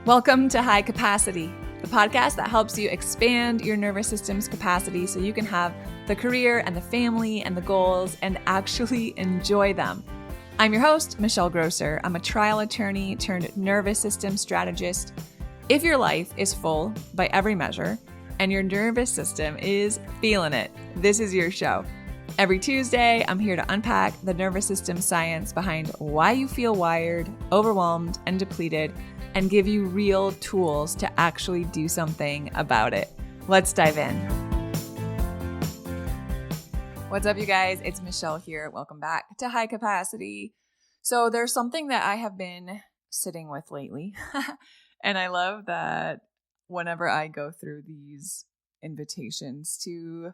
Welcome to High Capacity, the podcast that helps you expand your nervous system's capacity so you can have the career and the family and the goals and actually enjoy them. I'm your host, Michelle Grosser. I'm a trial attorney turned nervous system strategist. If your life is full by every measure and your nervous system is feeling it, this is your show. Every Tuesday, I'm here to unpack the nervous system science behind why you feel wired, overwhelmed, and depleted, and give you real tools to actually do something about it. Let's dive in. What's up, you guys? It's Michelle here. Welcome back to High Capacity. So there's something that I have been sitting with lately, and I love that whenever I go through these invitations to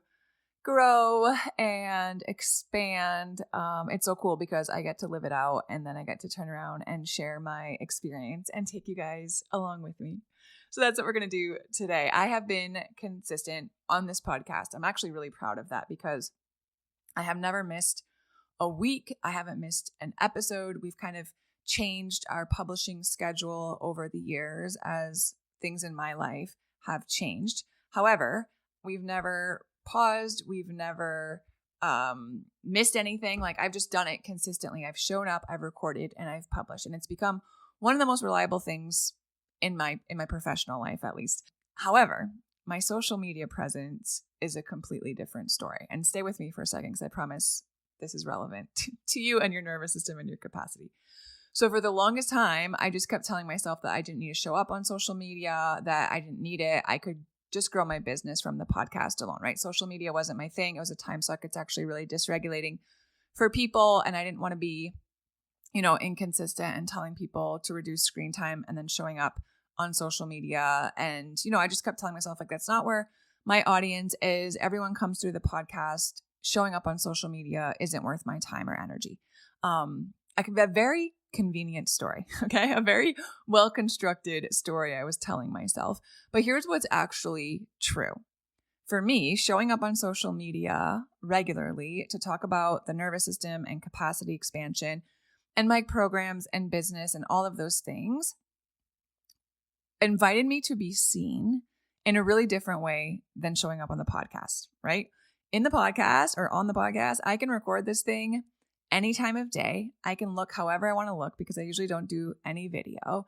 grow and expand, it's so cool because I get to live it out and then I get to turn around and share my experience and take you guys along with me. So that's what we're going to do today. I have been consistent on this podcast. I'm actually really proud of that because I have never missed a week. I haven't missed an episode. We've kind of changed our publishing schedule over the years as things in my life have changed. However, we've never paused. We've never missed anything. Like, I've just done it consistently. I've shown up, I've recorded, and I've published. And it's become one of the most reliable things in my professional life, at least. However, my social media presence is a completely different story. And stay with me for a second because I promise this is relevant to you and your nervous system and your capacity. So for the longest time, I just kept telling myself that I didn't need to show up on social media, that I didn't need it. I could just grow my business from the podcast alone, right? Social media wasn't my thing. It was a time suck. It's actually really dysregulating for people. And I didn't want to be, inconsistent and telling people to reduce screen time and then showing up on social media. And, I just kept telling myself, like, that's not where my audience is. Everyone comes through the podcast. Showing up on social media isn't worth my time or energy. I could be a very convenient story, okay? A very well-constructed story I was telling myself. But here's what's actually true. For me, showing up on social media regularly to talk about the nervous system and capacity expansion and my programs and business and all of those things invited me to be seen in a really different way than showing up on the podcast, right? In the podcast or on the podcast, I can record this thing any time of day. I can look however I want to look because I usually don't do any video,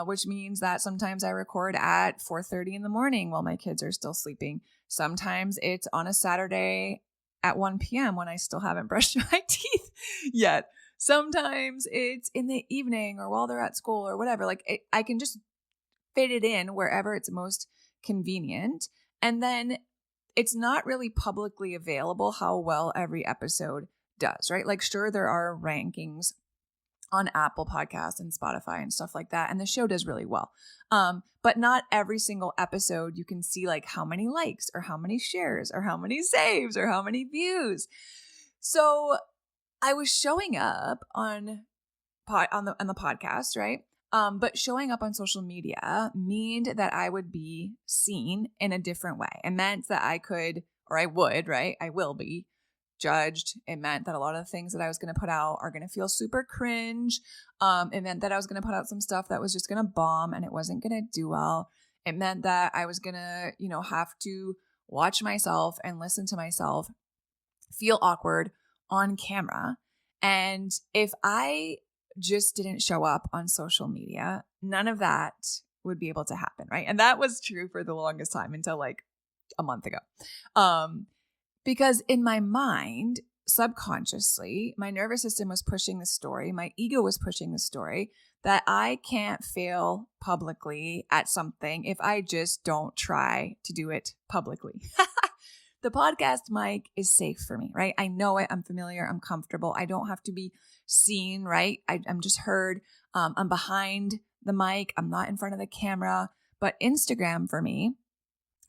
which means that sometimes I record at 4:30 in the morning while my kids are still sleeping. Sometimes it's on a Saturday at 1 p.m. when I still haven't brushed my teeth yet. Sometimes it's in the evening or while they're at school or whatever. I can just fit it in wherever it's most convenient. And then it's not really publicly available how well every episode does, right? Like, sure, there are rankings on Apple Podcasts and Spotify and stuff like that, and the show does really well. But not every single episode you can see like how many likes or how many shares or how many saves or how many views. So I was showing up on the podcast, right? But showing up on social media meant that I would be seen in a different way. It meant that I could, or I would, right? I will be judged. It meant that a lot of the things that I was going to put out are going to feel super cringe. It meant that I was going to put out some stuff that was just going to bomb and it wasn't going to do well. It meant that I was going to, have to watch myself and listen to myself feel awkward on camera. And if I just didn't show up on social media, none of that would be able to happen, right? And that was true for the longest time until like a month ago. Because in my mind, subconsciously, my nervous system was pushing the story, my ego was pushing the story that I can't fail publicly at something if I just don't try to do it publicly. The podcast mic is safe for me, right? I know it. I'm familiar. I'm comfortable. I don't have to be seen, right? I'm just heard. I'm behind the mic. I'm not in front of the camera. But Instagram for me,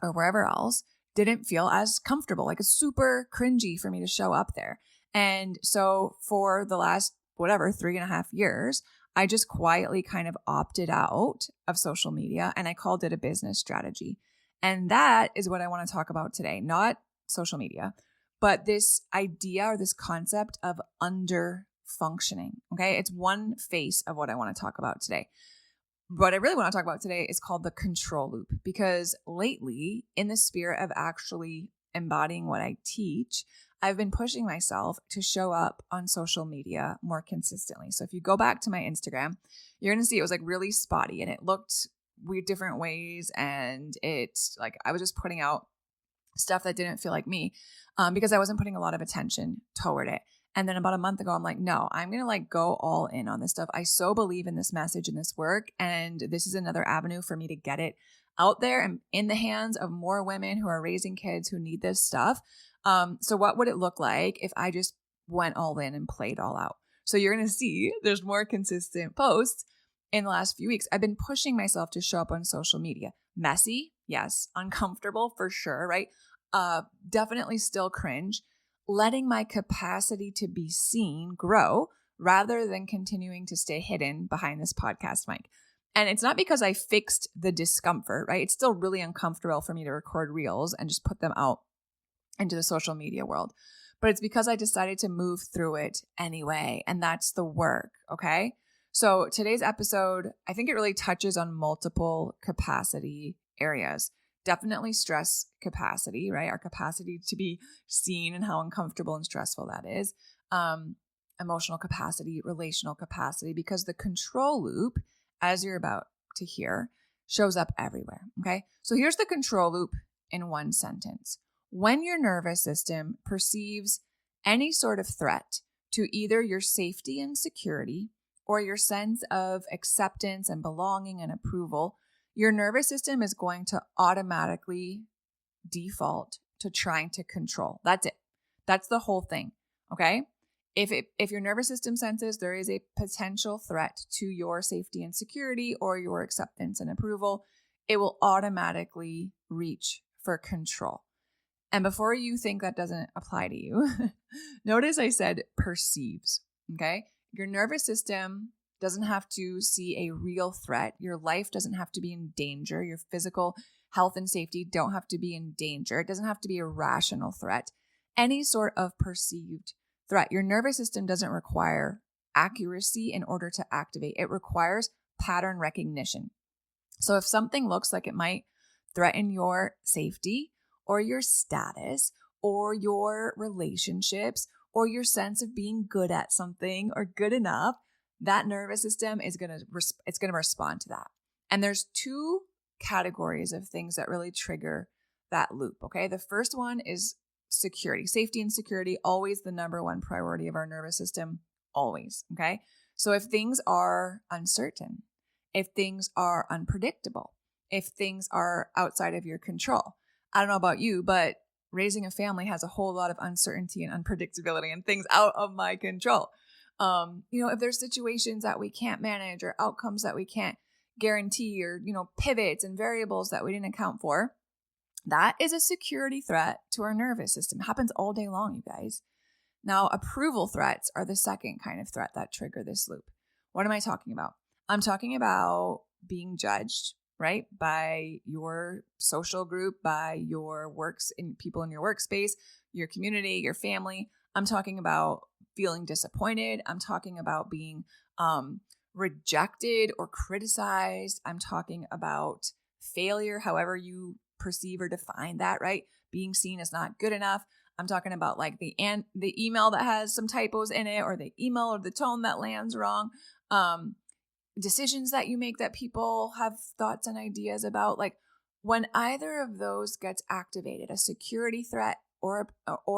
or wherever else, didn't feel as comfortable. Like, it's super cringy for me to show up there. And so for the last, 3.5 years, I just quietly kind of opted out of social media and I called it a business strategy. And that is what I want to talk about today. Not social media, but this idea or this concept of underfunctioning. Okay. It's one face of what I want to talk about today. What I really want to talk about today is called the control loop, because lately, in the spirit of actually embodying what I teach, I've been pushing myself to show up on social media more consistently. So if you go back to my Instagram, you're going to see it was like really spotty and it looked weird different ways. And it's like I was just putting out stuff that didn't feel like me because I wasn't putting a lot of attention toward it. And then about a month ago, I'm like, no, I'm going to like go all in on this stuff. I so believe in this message and this work. And this is another avenue for me to get it out there and in the hands of more women who are raising kids who need this stuff. So what would it look like if I just went all in and played all out? So you're going to see there's more consistent posts in the last few weeks. I've been pushing myself to show up on social media. Messy, yes. Uncomfortable for sure, right? Definitely still cringe. Letting my capacity to be seen grow rather than continuing to stay hidden behind this podcast mic. And it's not because I fixed the discomfort, right? It's still really uncomfortable for me to record reels and just put them out into the social media world. But it's because I decided to move through it anyway. And that's the work, okay? So today's episode, I think it really touches on multiple capacity areas. Definitely stress capacity, right? Our capacity to be seen and how uncomfortable and stressful that is. Emotional capacity, relational capacity, because the control loop, as you're about to hear, shows up everywhere, okay? So here's the control loop in one sentence. When your nervous system perceives any sort of threat to either your safety and security or your sense of acceptance and belonging and approval, your nervous system is going to automatically default to trying to control. That's it. That's the whole thing. Okay. If your nervous system senses there is a potential threat to your safety and security or your acceptance and approval, it will automatically reach for control. And before you think that doesn't apply to you, notice I said perceives. Okay. Your nervous system doesn't have to see a real threat. Your life doesn't have to be in danger. Your physical health and safety don't have to be in danger. It doesn't have to be a rational threat. Any sort of perceived threat. Your nervous system doesn't require accuracy in order to activate. It requires pattern recognition. So if something looks like it might threaten your safety or your status or your relationships or your sense of being good at something or good enough, that nervous system is going to respond to that. And there's two categories of things that really trigger that loop, okay? The first one is security. Safety and security, always the number one priority of our nervous system, always, okay? So if things are uncertain, if things are unpredictable, if things are outside of your control, I don't know about you, but raising a family has a whole lot of uncertainty and unpredictability and things out of my control. If there's situations that we can't manage or outcomes that we can't guarantee or, pivots and variables that we didn't account for, that is a security threat to our nervous system. It happens all day long, you guys. Now, approval threats are the second kind of threat that trigger this loop. What am I talking about? I'm talking about being judged, right? By your social group, by your people in your workspace, your community, your family. I'm talking about feeling disappointed. I'm talking about being rejected or criticized. I'm talking about failure, however you perceive or define that, right? Being seen as not good enough. I'm talking about like the email that has some typos in it, or the email or the tone that lands wrong. Decisions that you make that people have thoughts and ideas about. Like when either of those gets activated, a security threat or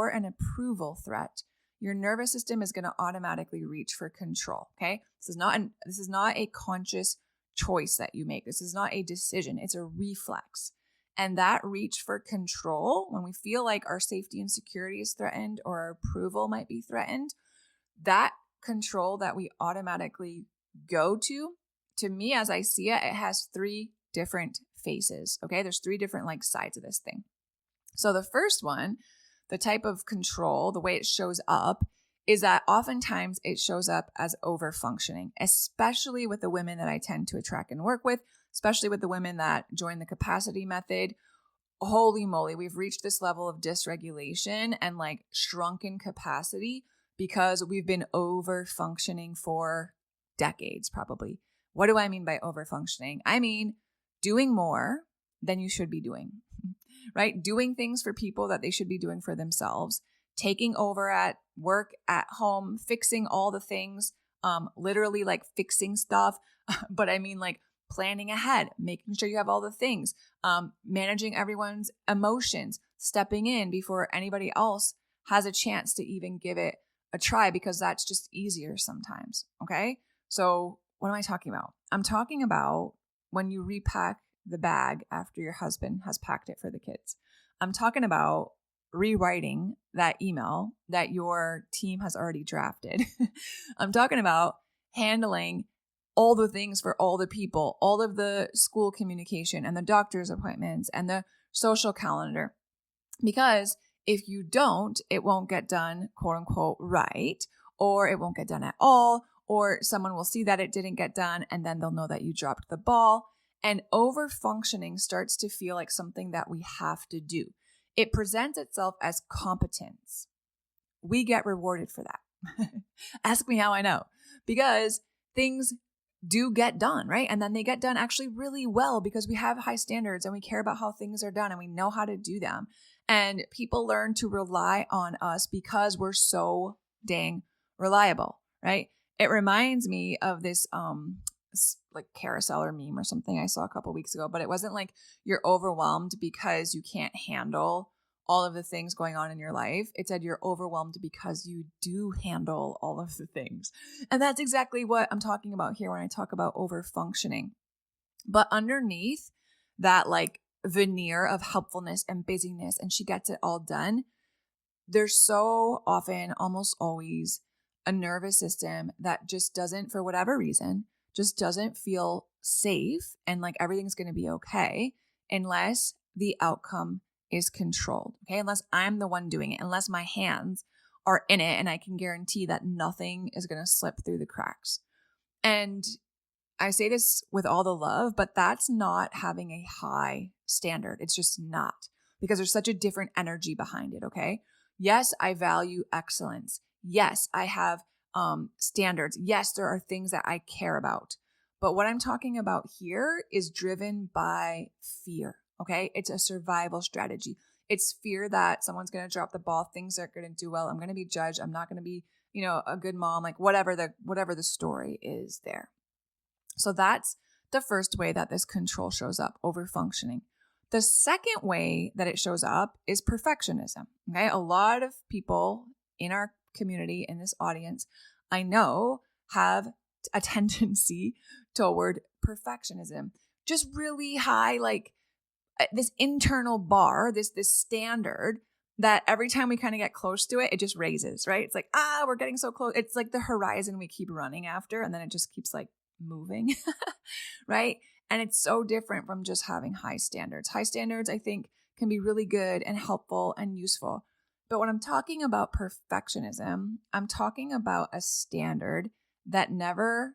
an approval threat, your nervous system is going to automatically reach for control. Okay. This is not a conscious choice that you make. This is not a decision. It's a reflex. And that reach for control, when we feel like our safety and security is threatened or our approval might be threatened, that control that we automatically go to me, as I see it, it has three different faces. Okay. There's three different sides of this thing. So the first one, the type of control, the way it shows up is that oftentimes it shows up as overfunctioning, especially with the women that I tend to attract and work with, especially with the women that join the capacity method. Holy moly, we've reached this level of dysregulation and shrunken capacity because we've been overfunctioning for decades, probably. What do I mean by overfunctioning? I mean doing more than you should be doing, right? Doing things for people that they should be doing for themselves, taking over at work, at home, fixing all the things, literally like fixing stuff. But I mean like planning ahead, making sure you have all the things, managing everyone's emotions, stepping in before anybody else has a chance to even give it a try, because that's just easier sometimes. Okay. So what am I talking about? I'm talking about when you repack the bag after your husband has packed it for the kids. I'm talking about rewriting that email that your team has already drafted. I'm talking about handling all the things for all the people, all of the school communication and the doctor's appointments and the social calendar. Because if you don't, it won't get done, quote unquote, right, or it won't get done at all, or someone will see that it didn't get done and then they'll know that you dropped the ball. And overfunctioning starts to feel like something that we have to do. It presents itself as competence. We get rewarded for that. Ask me how I know. Because things do get done, right? And then they get done actually really well because we have high standards and we care about how things are done and we know how to do them. And people learn to rely on us because we're so dang reliable, right? It reminds me of this like carousel or meme or something I saw a couple weeks ago, but it wasn't like you're overwhelmed because you can't handle all of the things going on in your life. It said you're overwhelmed because you do handle all of the things. And that's exactly what I'm talking about here when I talk about overfunctioning. But underneath that like veneer of helpfulness and busyness and she gets it all done, there's so often, almost always, a nervous system that just doesn't, for whatever reason, just doesn't feel safe and like everything's going to be okay unless the outcome is controlled. Okay. Unless I'm the one doing it, unless my hands are in it and I can guarantee that nothing is going to slip through the cracks. And I say this with all the love, but that's not having a high standard. It's just not, because there's such a different energy behind it. Okay. Yes, I value excellence. Yes, I have standards. Yes, there are things that I care about. But what I'm talking about here is driven by fear. Okay. It's a survival strategy. It's fear that someone's going to drop the ball. Things aren't going to do well. I'm going to be judged. I'm not going to be, a good mom, like whatever the story is there. So that's the first way that this control shows up, overfunctioning. The second way that it shows up is perfectionism. Okay. A lot of people in our community, in this audience, I know have a tendency toward perfectionism. Just really high, like this internal bar, this standard that every time we kind of get close to it, it just raises, right? It's like, we're getting so close. It's like the horizon we keep running after, and then it just keeps like moving, right? And it's so different from just having high standards. High standards, I think, can be really good and helpful and useful. But when I'm talking about perfectionism, I'm talking about a standard that never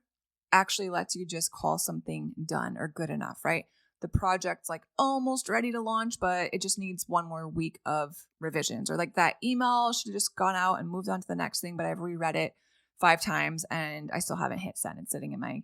actually lets you just call something done or good enough, right? The project's like almost ready to launch, but it just needs one more week of revisions. Or like that email should have just gone out and moved on to the next thing, but I've reread it 5 times and I still haven't hit send. It's sitting in my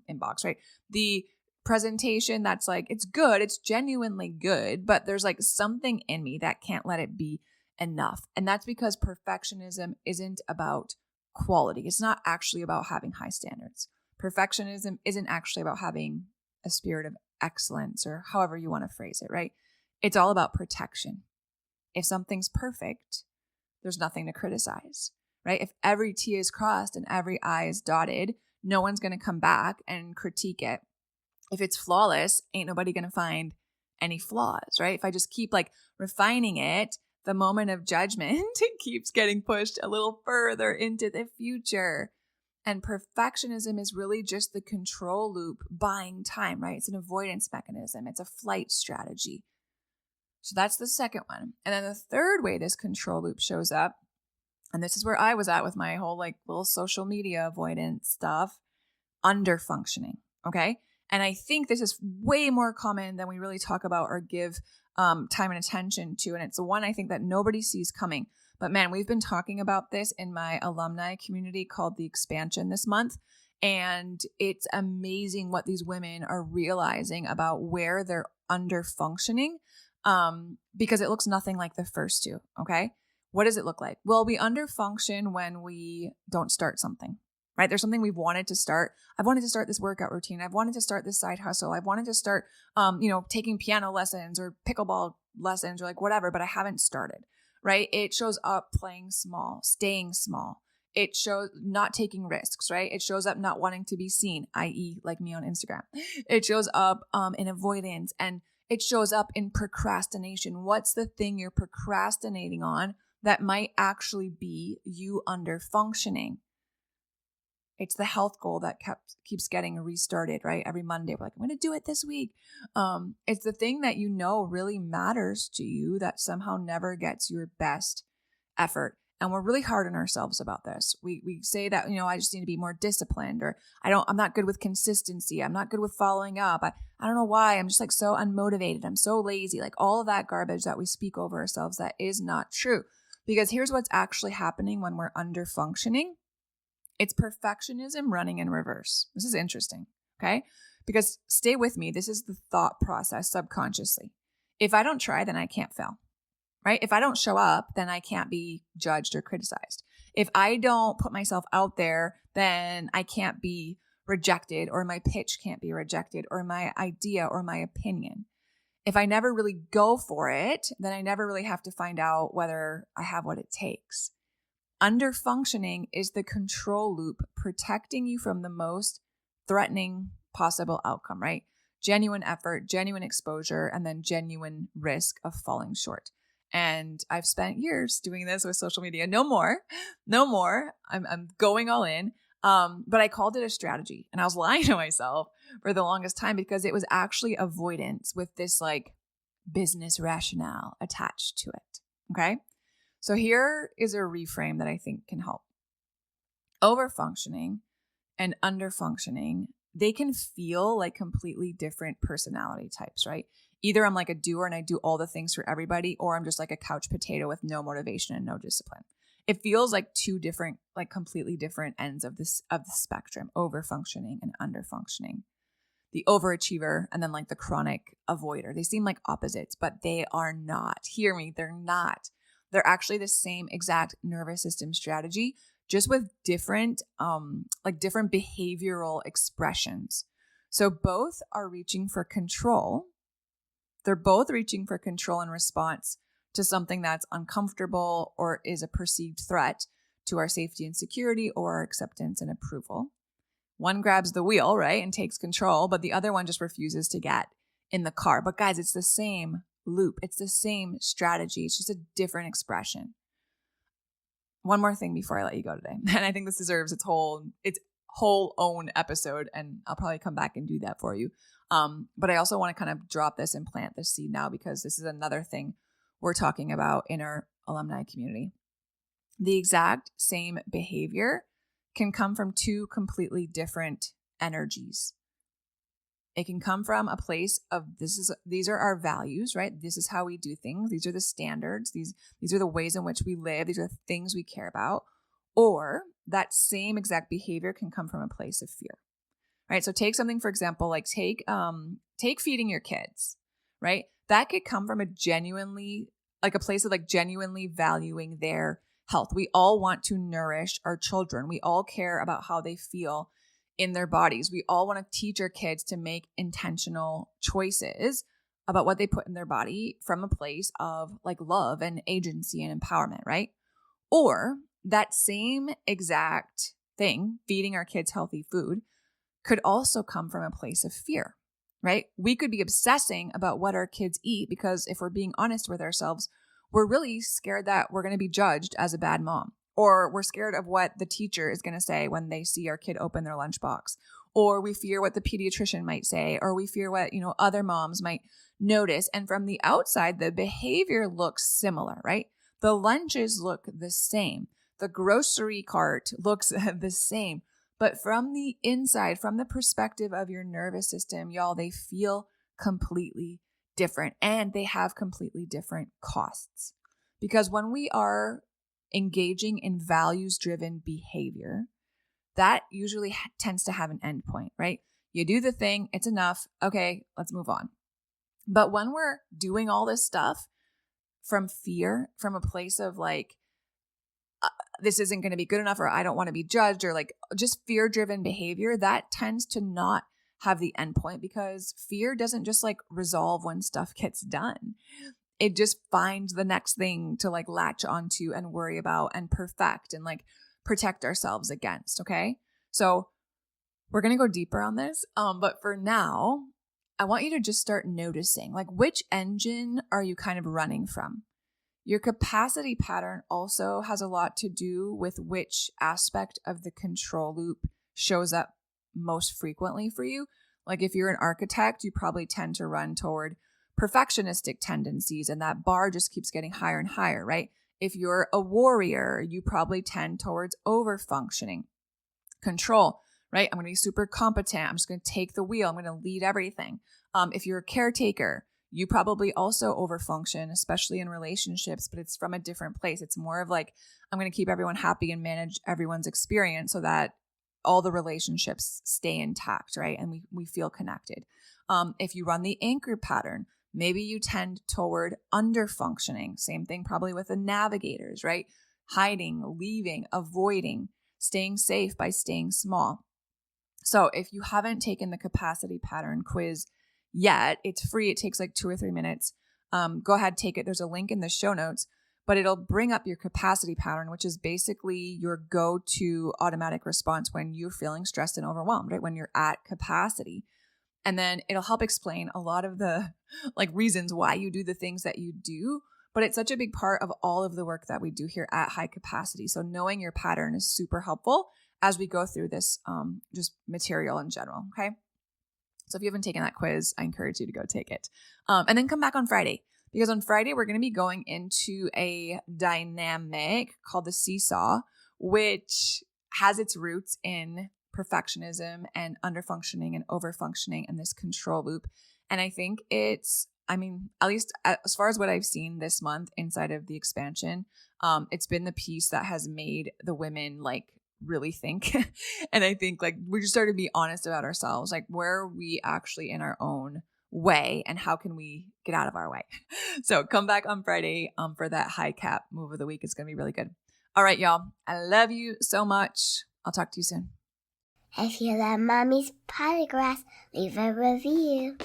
inbox, right? The presentation that's like, it's good, it's genuinely good, but there's like something in me that can't let it be enough. And that's because perfectionism isn't about quality. It's not actually about having high standards. Perfectionism isn't actually about having a spirit of excellence, or however you want to phrase it, right? It's all about protection. If something's perfect, there's nothing to criticize, right? If every T is crossed and every I is dotted, no one's going to come back and critique it. If it's flawless, ain't nobody going to find any flaws, right? If I just keep like refining it, the moment of judgment keeps getting pushed a little further into the future. And perfectionism is really just the control loop buying time, right? It's an avoidance mechanism. It's a flight strategy. So that's the second one. And then the third way this control loop shows up, and this is where I was at with my whole like little social media avoidance stuff, underfunctioning, okay? And I think this is way more common than we really talk about or give time and attention to. And it's the one I think that nobody sees coming. But man, we've been talking about this in my alumni community called The Expansion this month. And it's amazing what these women are realizing about where they're under functioning, because it looks nothing like the first two. Okay. What does it look like? Well, we underfunction when we don't start something, right? There's something we've wanted to start. I've wanted to start this workout routine. I've wanted to start this side hustle. I've wanted to start, taking piano lessons or pickleball lessons or like whatever, but I haven't started, right? It shows up playing small, staying small. It shows not taking risks, right? It shows up not wanting to be seen, i.e. like me on Instagram. It shows up in avoidance, and it shows up in procrastination. What's the thing you're procrastinating on that might actually be you under functioning? It's the health goal that keeps getting restarted, right? Every Monday, we're like, I'm going to do it this week. It's the thing that you know really matters to you that somehow never gets your best effort. And we're really hard on ourselves about this. We say that, I just need to be more disciplined, or I'm not good with consistency. I'm not good with following up. I don't know why. I'm just like so unmotivated. I'm so lazy. Like all of that garbage that we speak over ourselves that is not true. Because here's what's actually happening when we're under functioning. It's perfectionism running in reverse. This is interesting. Okay. Because stay with me. This is the thought process subconsciously. If I don't try, then I can't fail. Right? If I don't show up, then I can't be judged or criticized. If I don't put myself out there, then I can't be rejected, or my pitch can't be rejected, or my idea or my opinion. If I never really go for it, then I never really have to find out whether I have what it takes. Underfunctioning is the control loop protecting you from the most threatening possible outcome, right? Genuine effort, genuine exposure, and then genuine risk of falling short. And I've spent years doing this with social media. No more. I'm going all in. But I called it a strategy, and I was lying to myself for the longest time because it was actually avoidance with this like business rationale attached to it. Okay. So here is a reframe that I think can help. Overfunctioning and underfunctioning, they can feel like completely different personality types, right? Either I'm like a doer and I do all the things for everybody, or I'm just like a couch potato with no motivation and no discipline. It feels like two different, like completely different ends of the spectrum, overfunctioning and underfunctioning. The overachiever and then like the chronic avoider. They seem like opposites, but they are not. Hear me, they're not. They're actually the same exact nervous system strategy, just with different behavioral expressions. So both are reaching for control. They're both reaching for control in response to something that's uncomfortable or is a perceived threat to our safety and security or our acceptance and approval. One grabs the wheel, right, and takes control, but the other one just refuses to get in the car. But guys, it's the same loop. It's the same strategy. It's just a different expression. One more thing before I let you go today. And I think this deserves its whole own episode, and I'll probably come back and do that for you. But I also want to kind of drop this and plant this seed now, because this is another thing we're talking about in our alumni community. The exact same behavior can come from two completely different energies. It can come from a place of these are our values, right? This is how we do things. These are the standards. These are the ways in which we live. These are the things we care about. Or that same exact behavior can come from a place of fear. Right? So take something, for example, like take feeding your kids, right? That could come from a place of like genuinely valuing their health. We all want to nourish our children. We all care about how they feel in their bodies. We all want to teach our kids to make intentional choices about what they put in their body from a place of like love and agency and empowerment, right? Or that same exact thing, feeding our kids healthy food, could also come from a place of fear, right? We could be obsessing about what our kids eat because if we're being honest with ourselves, we're really scared that we're going to be judged as a bad mom, or we're scared of what the teacher is going to say when they see our kid open their lunchbox, or we fear what the pediatrician might say, or we fear what, other moms might notice. And from the outside, the behavior looks similar, right? The lunches look the same. The grocery cart looks the same. But from the inside, from the perspective of your nervous system, y'all, they feel completely different, and they have completely different costs. Because when we are engaging in values-driven behavior, that usually tends to have an end point, right? You do the thing, it's enough. Okay, let's move on. But when we're doing all this stuff from fear, from a place of like, this isn't going to be good enough, or I don't want to be judged, or like just fear-driven behavior, that tends to not have the end point, because fear doesn't just like resolve when stuff gets done. It just finds the next thing to like latch onto and worry about and perfect and like protect ourselves against. Okay. So we're going to go deeper on this. But for now, I want you to just start noticing, like, which engine are you kind of running from? Your capacity pattern also has a lot to do with which aspect of the control loop shows up most frequently for you. Like if you're an architect, you probably tend to run toward perfectionistic tendencies, and that bar just keeps getting higher and higher, right? If you're a warrior, you probably tend towards overfunctioning, control, right? I'm going to be super competent. I'm just going to take the wheel. I'm going to lead everything. If you're a caretaker, you probably also overfunction, especially in relationships, but it's from a different place. It's more of like, I'm going to keep everyone happy and manage everyone's experience so that all the relationships stay intact, right? And we feel connected. If you run the anchor pattern, maybe you tend toward underfunctioning. Same thing probably with the navigators, right? Hiding, leaving, avoiding, staying safe by staying small. So if you haven't taken the capacity pattern quiz yet, it's free. It takes like 2 or 3 minutes. Go ahead, take it. There's a link in the show notes, but it'll bring up your capacity pattern, which is basically your go-to automatic response when you're feeling stressed and overwhelmed, right? When you're at capacity. And then it'll help explain a lot of the like reasons why you do the things that you do, but it's such a big part of all of the work that we do here at High Capacity. So knowing your pattern is super helpful as we go through this just material in general, okay? So if you haven't taken that quiz, I encourage you to go take it. And then come back on Friday, because on Friday, we're going to be going into a dynamic called the seesaw, which has its roots in perfectionism and underfunctioning and overfunctioning and this control loop. And I think at least as far as what I've seen this month inside of the expansion, it's been the piece that has made the women like really think. And I think like we just started to be honest about ourselves, like where are we actually in our own way and how can we get out of our way? So come back on Friday for that high cap move of the week. It's going to be really good. All right, y'all. I love you so much. I'll talk to you soon. If you love Mommy's Polygraphs, leave a review.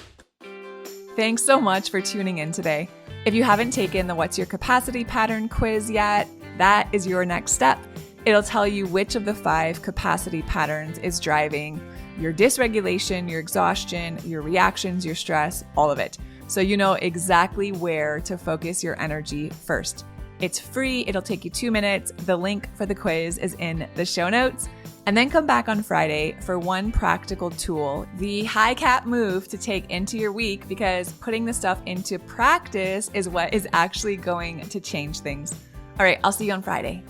Thanks so much for tuning in today. If you haven't taken the What's Your Capacity Pattern quiz yet, that is your next step. It'll tell you which of the 5 capacity patterns is driving your dysregulation, your exhaustion, your reactions, your stress, all of it. So you know exactly where to focus your energy first. It's free. It'll take you 2 minutes. The link for the quiz is in the show notes. And then come back on Friday for one practical tool, the high cap move to take into your week, because putting the stuff into practice is what is actually going to change things. All right, I'll see you on Friday.